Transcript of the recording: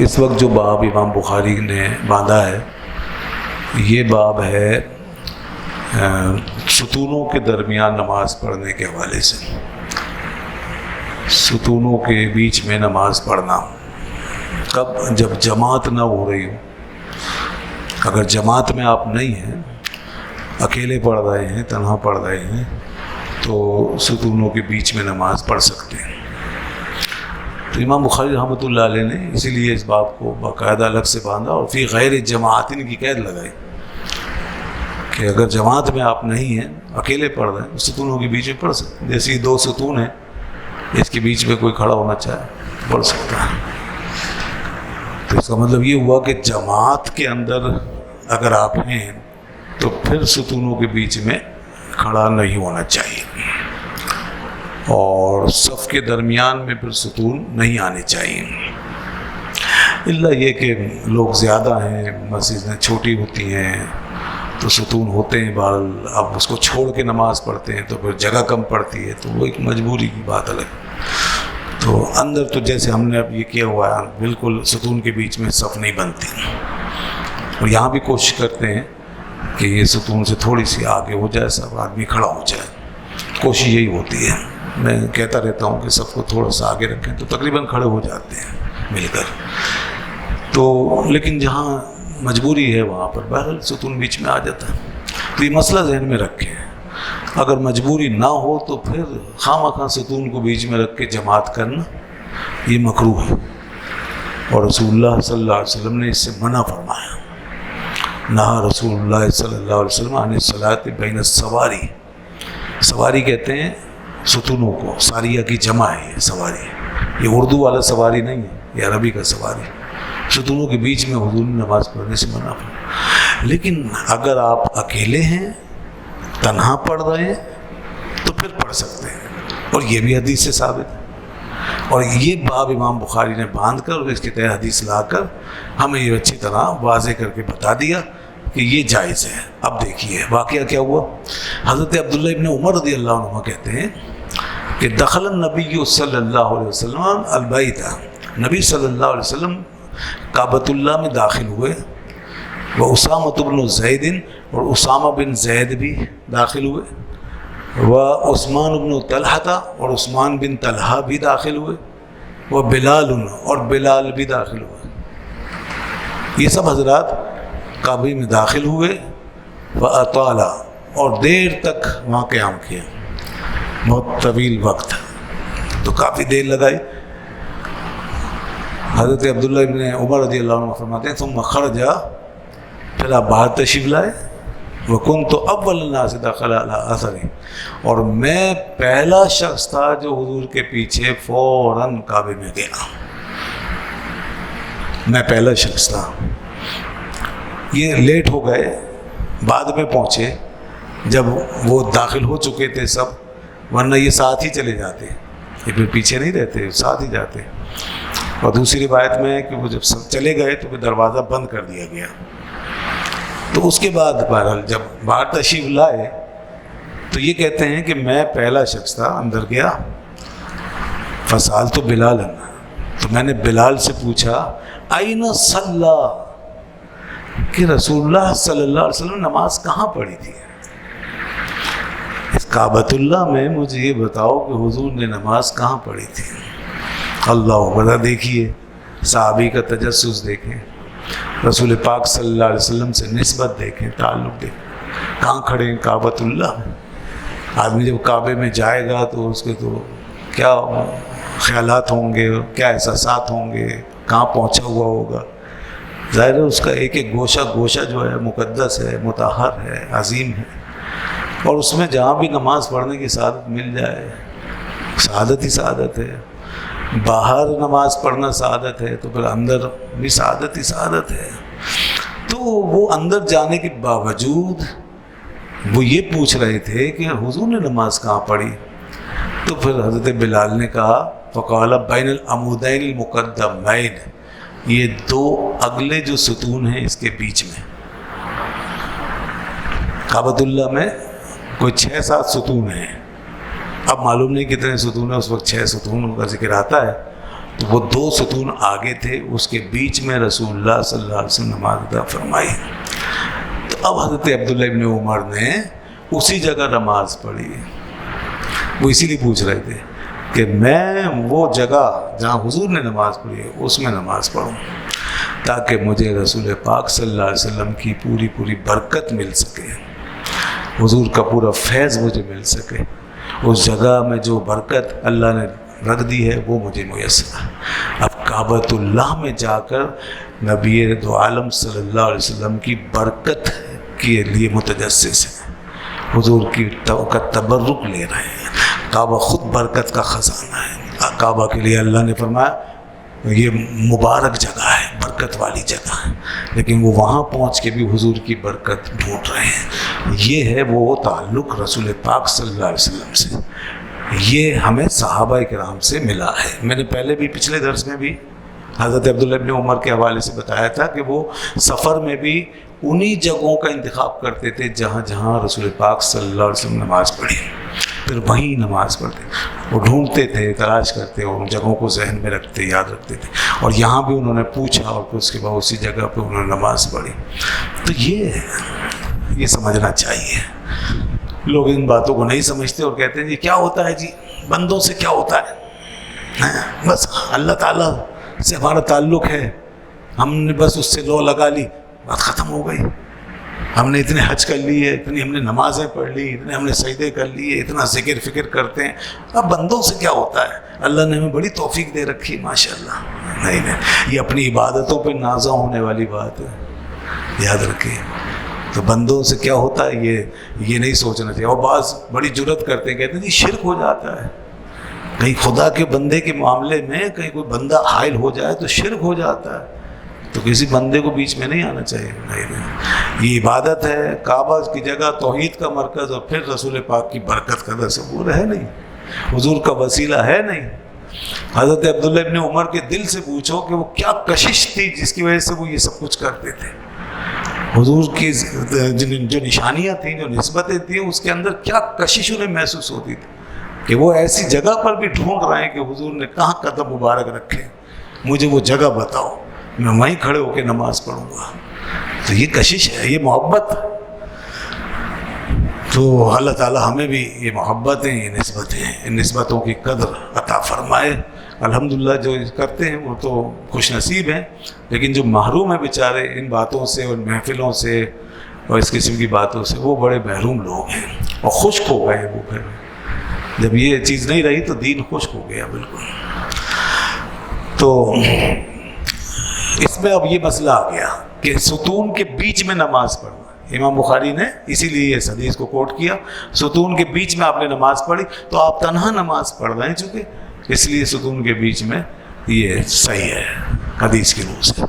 اس وقت جو باب امام بخاری نے باندھا ہے یہ باب ہے ستونوں کے درمیان نماز پڑھنے کے حوالے سے. ستونوں کے بیچ میں نماز پڑھنا کب؟ جب جماعت نہ ہو رہی ہو. اگر جماعت میں آپ نہیں ہیں، اکیلے پڑھ رہے ہیں، تنہا پڑھ رہے ہیں، تو ستونوں کے بیچ میں نماز پڑھ سکتے ہیں. تو امام بخاری رحمۃ اللہ علیہ نے اسی لیے اس باب کو باقاعدہ الگ سے باندھا اور فی غیر جماعتن کی قید لگائی کہ اگر جماعت میں آپ نہیں ہیں، اکیلے پڑھ رہے ہیں، ستونوں کے بیچ میں پڑھ سکتے ہیں. جیسے یہ 2 ستون ہیں، اس کے بیچ میں کوئی کھڑا ہونا چاہے پڑھ سکتا ہے. تو اس کا مطلب یہ ہوا کہ جماعت کے اندر اگر آپ ہیں تو پھر ستونوں کے بیچ میں کھڑا نہیں ہونا چاہیے، اور صف کے درمیان میں پھر ستون نہیں آنے چاہیے. الا یہ کہ لوگ زیادہ ہیں، مسجدیں چھوٹی ہوتی ہیں تو ستون ہوتے ہیں، بہرحال اب اس کو چھوڑ کے نماز پڑھتے ہیں تو پھر جگہ کم پڑتی ہے، تو وہ ایک مجبوری کی بات الگ. تو اندر تو جیسے ہم نے اب یہ کیا ہوا ہے، بالکل ستون کے بیچ میں صف نہیں بنتی، اور یہاں بھی کوشش کرتے ہیں کہ یہ ستون سے تھوڑی سی آگے ہو جائے، سب آدمی کھڑا ہو جائے. کوشش یہی ہوتی ہے. میں کہتا رہتا ہوں کہ صف کو تھوڑا سا آگے رکھیں تو تقریباً کھڑے ہو جاتے ہیں مل کر. تو لیکن جہاں مجبوری ہے وہاں پر بہرحال ستون بیچ میں آ جاتا ہے. تو یہ مسئلہ ذہن میں رکھیں، اگر مجبوری نہ ہو تو پھر خواہ ستون کو بیچ میں رکھ کے جماعت کرنا یہ مکروہ ہے، اور رسول اللہ صلی اللہ علیہ وسلم نے اس سے منع فرمایا. نہا رسول اللہ صلی اللہ علیہ وسلم عن الصلاۃ بین السواری. سواری کہتے ہیں ستونوں کو، ساریہ کی جمع ہے یہ سواری. یہ اردو والا سواری نہیں ہے، یہ عربی کا سواری. ستونوں کے بیچ میں حضور نے نماز پڑھنے سے منع فرمایا. لیکن اگر آپ اکیلے ہیں، تنہا پڑھ رہے ہیں، تو پھر پڑھ سکتے ہیں، اور یہ بھی حدیث سے ثابت ہے. اور یہ باب امام بخاری نے باندھ کر اور اس کے تحت حدیث لا کر ہمیں یہ اچھی طرح واضح کر کے بتا دیا کہ یہ جائز ہے. اب دیکھیے واقعہ کیا ہوا. حضرت عبداللہ ابن عمر رضی اللہ عنہ کہتے ہیں کہ دخل النبی صلی اللہ علیہ وسلم البیت. نبی صلی اللہ علیہ وسلم کعبۃ اللہ میں داخل ہوئے، وہ اسامہ بن زید، اور اسامہ بن زید بھی داخل ہوئے، وہ عثمان بن طلحہ، اور عثمان بن طلحہ بھی داخل ہوئے، وہ بلال، اور بلال بھی داخل ہوئے. یہ سب حضرات کعبے میں داخل ہوئے، وَأَطَالَ، اور دیر تک وہاں قیام کیا، بہت طویل وقت، تو کافی دیر لگائی. حضرت عبداللہ ابن عمر رضی اللہ عنہ فرماتے ہیں ثم خرج، پھر آپ باہر تشریف لائے، وَكُنْتُ أَوَّلَ النَّاسِ دَخَلَ عَلَىٰ أَثَرِهِ، اور میں پہلا شخص تھا جو حضور کے پیچھے فوراً کعبے میں گیا. میں پہلا شخص تھا. یہ لیٹ ہو گئے، بعد میں پہنچے جب وہ داخل ہو چکے تھے سب، ورنہ یہ ساتھ ہی چلے جاتے، یہ پھر پیچھے نہیں رہتے، ساتھ ہی جاتے. اور دوسری روایت میں ہے کہ وہ جب سب چلے گئے تو پھر دروازہ بند کر دیا گیا. تو اس کے بعد بہرحال جب باہر تشریف لائے تو یہ کہتے ہیں کہ میں پہلا شخص تھا، اندر گیا، فسألت بلال، تو میں نے بلال سے پوچھا أين صلى، کہ رسول اللہ صلی اللہ علیہ وسلم نماز کہاں پڑھی تھی؟ اس کعبۃ اللہ میں مجھے یہ بتاؤ کہ حضور نے نماز کہاں پڑھی تھی. اللہ اکبر. دیکھیے صحابی کا تجسس دیکھیں، رسول پاک صلی اللہ علیہ وسلم سے نسبت دیکھیں، تعلق دیکھیں. کہاں کھڑے ہیں؟ کعبۃ اللہ. آدمی جب کعبے میں جائے گا تو اس کے تو کیا خیالات ہوں گے، کیا احساسات ہوں گے، کہاں پہنچا ہوا ہوگا. ظاہر ہے اس کا ایک ایک گوشہ گوشہ جو ہے مقدس ہے، مطہر ہے، عظیم ہے، اور اس میں جہاں بھی نماز پڑھنے کی سعادت مل جائے، سعادت ہی سعادت ہے. باہر نماز پڑھنا سعادت ہے تو پھر اندر بھی سعادت ہی سعادت ہے. تو وہ اندر جانے کے باوجود وہ یہ پوچھ رہے تھے کہ حضور نے نماز کہاں پڑھی. تو پھر حضرت بلال نے کہا فقال بین العمودین المقدمین، یہ 2 اگلے جو ستون ہیں اس کے بیچ میں. کعبۃ اللہ میں کوئی 6-7 ستون ہیں، اب معلوم نہیں کتنے ستون ہیں، اس وقت 6 ستون کا ذکر آتا ہے. تو وہ 2 ستون آگے تھے، اس کے بیچ میں رسول اللہ صلی اللہ علیہ وسلم نماز ادا فرمائی۔ تو اب حضرت عبداللہ ابن عمر نے اسی جگہ نماز پڑھی۔ وہ اسی لیے پوچھ رہے تھے کہ میں وہ جگہ جہاں حضور نے نماز پڑھی ہے اس میں نماز پڑھوں، تاکہ مجھے رسول پاک صلی اللہ علیہ وسلم کی پوری برکت مل سکے، حضور کا پورا فیض مجھے مل سکے، اس جگہ میں جو برکت اللہ نے رکھ دی ہے وہ مجھے میسر ہے۔ اب کعبۃ اللہ میں جا کر نبی دو عالم صلی اللہ علیہ وسلم کی برکت کے لیے متجسس ہیں، حضور کی کا تبرک لے رہے ہیں۔ کعبہ خود برکت کا خزانہ ہے، کعبہ کے لیے اللہ نے فرمایا یہ مبارک جگہ ہے، برکت والی جگہ ہے، لیکن وہ وہاں پہنچ کے بھی حضور کی برکت ڈھونڈ رہے ہیں۔ یہ ہے وہ تعلق رسول پاک صلی اللہ علیہ وسلم سے، یہ ہمیں صحابہ کرام سے ملا ہے۔ میں نے پہلے بھی پچھلے درس میں بھی حضرت عبداللہ ابن عمر کے حوالے سے بتایا تھا کہ وہ سفر میں بھی انہی جگہوں کا انتخاب کرتے تھے جہاں جہاں رسول پاک صلی اللہ علیہ وسلم نماز پڑھی، پھر وہیں نماز پڑھتے، وہ ڈھونڈتے تھے، تلاش کرتے اور ان جگہوں کو ذہن میں رکھتے، یاد رکھتے تھے، اور یہاں بھی انہوں نے پوچھا اور پھر اس کے بعد اسی جگہ پہ انہوں نے نماز پڑھی۔ تو یہ سمجھنا چاہیے۔ لوگ ان باتوں کو نہیں سمجھتے اور کہتے ہیں جی کیا ہوتا ہے، جی بندوں سے کیا ہوتا ہے، بس اللہ تعالیٰ سے ہمارا تعلق ہے، ہم نے بس اس سے لو لگا لی، بات ختم ہو گئی، ہم نے اتنے حج کر لیے، اتنی ہم نے نمازیں پڑھ لی، اتنے ہم نے سجدے کر لیے، اتنا ذکر فکر کرتے ہیں، اب بندوں سے کیا ہوتا ہے، اللہ نے ہمیں بڑی توفیق دے رکھی ہے ماشاءاللہ۔ نہیں، یہ اپنی عبادتوں پہ نازا ہونے والی بات ہے، یاد رکھیے۔ تو بندوں سے کیا ہوتا ہے یہ نہیں سوچنا چاہیے۔ اور بعض بڑی جرت کرتے ہیں، کہتے ہیں جی شرک ہو جاتا ہے، کہیں خدا کے بندے کے معاملے میں کہیں کوئی بندہ حائل ہو جائے تو شرک ہو جاتا ہے، تو کسی بندے کو بیچ میں نہیں آنا چاہیے۔ نہیں، یہ عبادت ہے، کعبہ کی جگہ توحید کا مرکز، اور پھر رسول پاک کی برکت کا تصور ہے نہیں، حضور کا وسیلہ ہے نہیں۔ حضرت عبداللہ ابن عمر کے دل سے پوچھو کہ وہ کیا کشش تھی جس کی وجہ سے وہ یہ سب کچھ کرتے تھے، حضور کی جو نشانیاں تھیں، جو نسبتیں تھیں، اس کے اندر کیا کشش انہیں محسوس ہوتی تھی کہ وہ ایسی جگہ پر بھی ڈھونڈ رہے ہیں کہ حضور نے کہاں قدم مبارک رکھے، مجھے وہ جگہ بتاؤ، میں وہیں کھڑے ہو کے نماز پڑھوں گا۔ تو یہ کشش ہے، یہ محبت۔ تو اللہ تعالی ہمیں بھی یہ محبتیں، یہ نسبتیں، ان نسبتوں کی قدر عطا فرمائے۔ الحمدللہ جو کرتے ہیں وہ تو خوش نصیب ہیں، لیکن جو محروم ہیں بیچارے ان باتوں سے اور محفلوں سے اور اس قسم کی باتوں سے، وہ بڑے محروم لوگ ہیں اور خشک ہو گئے۔ وہ پھر جب یہ چیز نہیں رہی تو دین خشک ہو گیا بالکل۔ تو اس میں اب یہ مسئلہ آ گیا کہ ستون کے بیچ میں نماز پڑھنا۔ امام بخاری نے اسی لیے اس حدیث کو کوٹ کیا، ستون کے بیچ میں آپ نے نماز پڑھی، تو آپ تنہا نماز پڑھ رہے ہیں چونکہ، اس لیے ستون کے بیچ میں یہ صحیح ہے حدیث کی روح سے۔